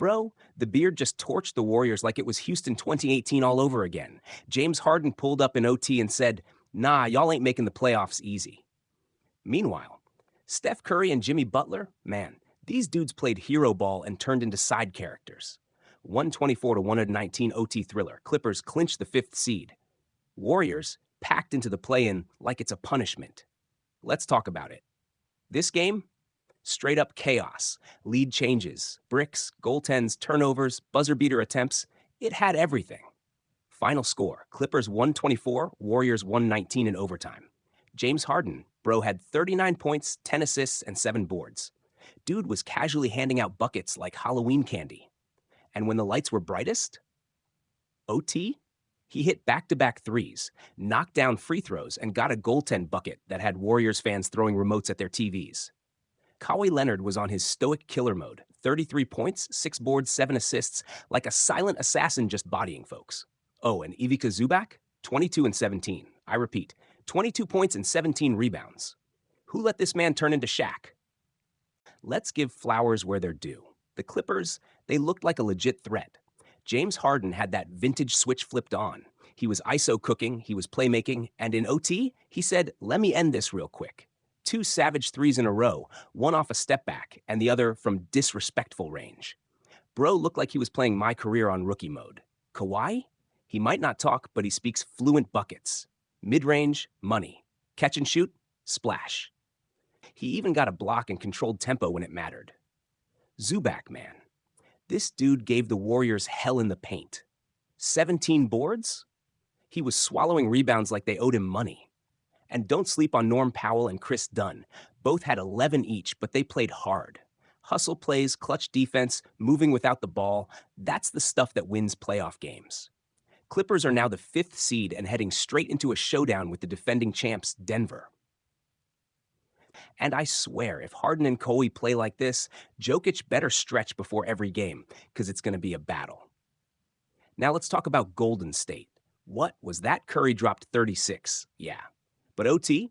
Bro, the beard just torched the Warriors like it was Houston 2018 all over again. James Harden pulled up in OT and said, "Nah, y'all ain't making the playoffs easy." Meanwhile, Steph Curry and Jimmy Butler, man, these dudes played hero ball and turned into side characters. 124 to 119 OT thriller. Clippers clinch the fifth seed. Warriors packed into the play-in like it's a punishment. Let's talk about it. This game, straight up chaos. Lead changes, bricks, goaltends, turnovers, buzzer beater attempts. It had everything. Final score, Clippers 124, Warriors 119 in overtime. James Harden, bro, had 39 points, 10 assists, and 7 boards. Dude was casually handing out buckets like Halloween candy. And when the lights were brightest, OT, he hit back-to-back threes, knocked down free throws, and got a goaltend bucket that had Warriors fans throwing remotes at their TVs. Kawhi Leonard was on his stoic killer mode, 33 points, 6 boards, 7 assists, like a silent assassin just bodying folks. Oh, and Ivica Zubac, 22 and 17. I repeat, 22 points and 17 rebounds. Who let this man turn into Shaq? Let's give flowers where they're due. The Clippers, they looked like a legit threat. James Harden had that vintage switch flipped on. He was ISO cooking, he was playmaking, and in OT, he said, "Let me end this real quick." 2 savage threes in a row, one off a step back, and the other from disrespectful range. Bro looked like he was playing My Career on rookie mode. Kawhi? He might not talk, but he speaks fluent buckets. Mid-range, money. Catch and shoot, splash. He even got a block and controlled tempo when it mattered. Zubac, man. This dude gave the Warriors hell in the paint. 17 boards? He was swallowing rebounds like they owed him money. And don't sleep on Norm Powell and Chris Dunn. Both had 11 each, but they played hard. Hustle plays, clutch defense, moving without the ball, that's the stuff that wins playoff games. Clippers are now the 5th seed and heading straight into a showdown with the defending champs, Denver. And I swear, if Harden and Kawhi play like this, Jokic better stretch before every game, because it's going to be a battle. Now let's talk about Golden State. What was that? Curry dropped 36. Yeah. But OT,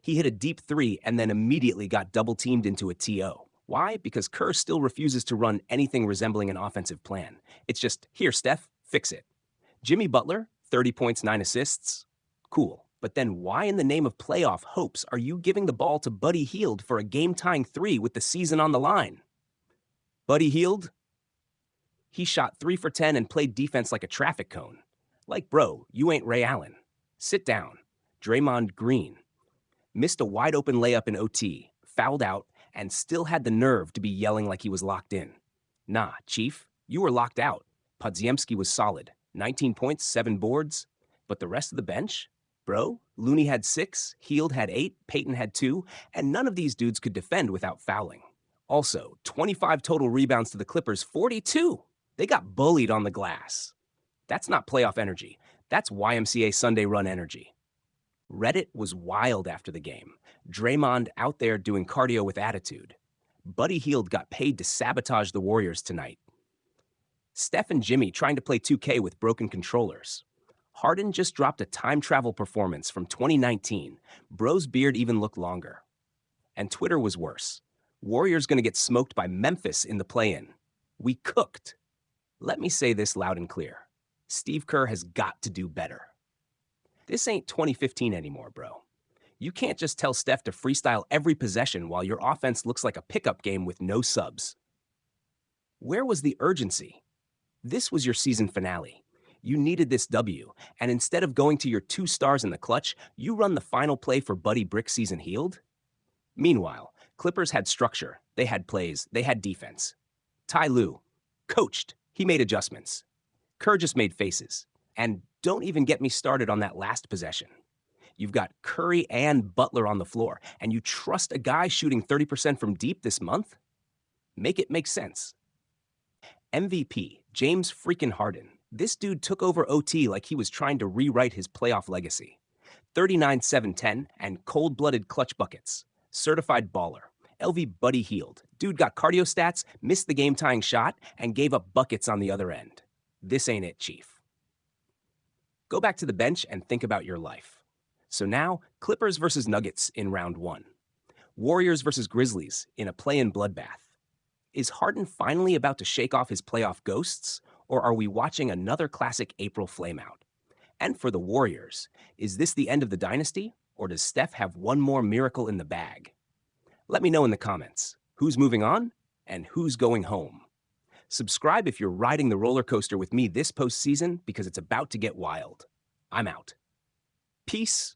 he hit a deep 3 and then immediately got double-teamed into a TO. Why? Because Kerr still refuses to run anything resembling an offensive plan. It's just, here, Steph, fix it. Jimmy Butler, 30 points, 9 assists. Cool. But then why in the name of playoff hopes are you giving the ball to Buddy Hield for a game-tying 3 with the season on the line? Buddy Hield? He shot 3 for 10 and played defense like a traffic cone. Like, bro, you ain't Ray Allen. Sit down. Draymond Green. Missed a wide-open layup in OT, fouled out, and still had the nerve to be yelling like he was locked in. Nah, Chief, you were locked out. Podziemski was solid. 19 points, 7 boards. But the rest of the bench? Bro, Looney had 6, Hield had 8, Payton had 2, and none of these dudes could defend without fouling. Also, 25 total rebounds to the Clippers, 42. They got bullied on the glass. That's not playoff energy. That's YMCA Sunday run energy. Reddit was wild after the game. Draymond out there doing cardio with attitude. Buddy Hield got paid to sabotage the Warriors tonight. Steph and Jimmy trying to play 2K with broken controllers. Harden just dropped a time travel performance from 2019. Bro's beard even looked longer. And Twitter was worse. Warriors gonna get smoked by Memphis in the play-in. We cooked. Let me say this loud and clear. Steve Kerr has got to do better. This ain't 2015 anymore, bro. You can't just tell Steph to freestyle every possession while your offense looks like a pickup game with no subs. Where was the urgency? This was your season finale. You needed this W, and instead of going to your 2 stars in the clutch, you run the final play for Buddy Brick season Hield? Meanwhile, Clippers had structure, they had plays, they had defense. Ty Lue, coached, he made adjustments. Kerr just made faces. And don't even get me started on that last possession. You've got Curry and Butler on the floor, and you trust a guy shooting 30% from deep this month? Make it make sense. MVP, James freaking Harden. This dude took over OT like he was trying to rewrite his playoff legacy. 39-7-10 and cold-blooded clutch buckets. Certified baller. LV Buddy Hield. Dude got cardio stats, missed the game-tying shot, and gave up buckets on the other end. This ain't it, Chief. Go back to the bench and think about your life. So now, Clippers versus Nuggets in round 1. Warriors versus Grizzlies in a play-in bloodbath. Is Harden finally about to shake off his playoff ghosts, or are we watching another classic April flameout? And for the Warriors, is this the end of the dynasty, or does Steph have one more miracle in the bag? Let me know in the comments who's moving on and who's going home. Subscribe if you're riding the roller coaster with me this postseason because it's about to get wild. I'm out. Peace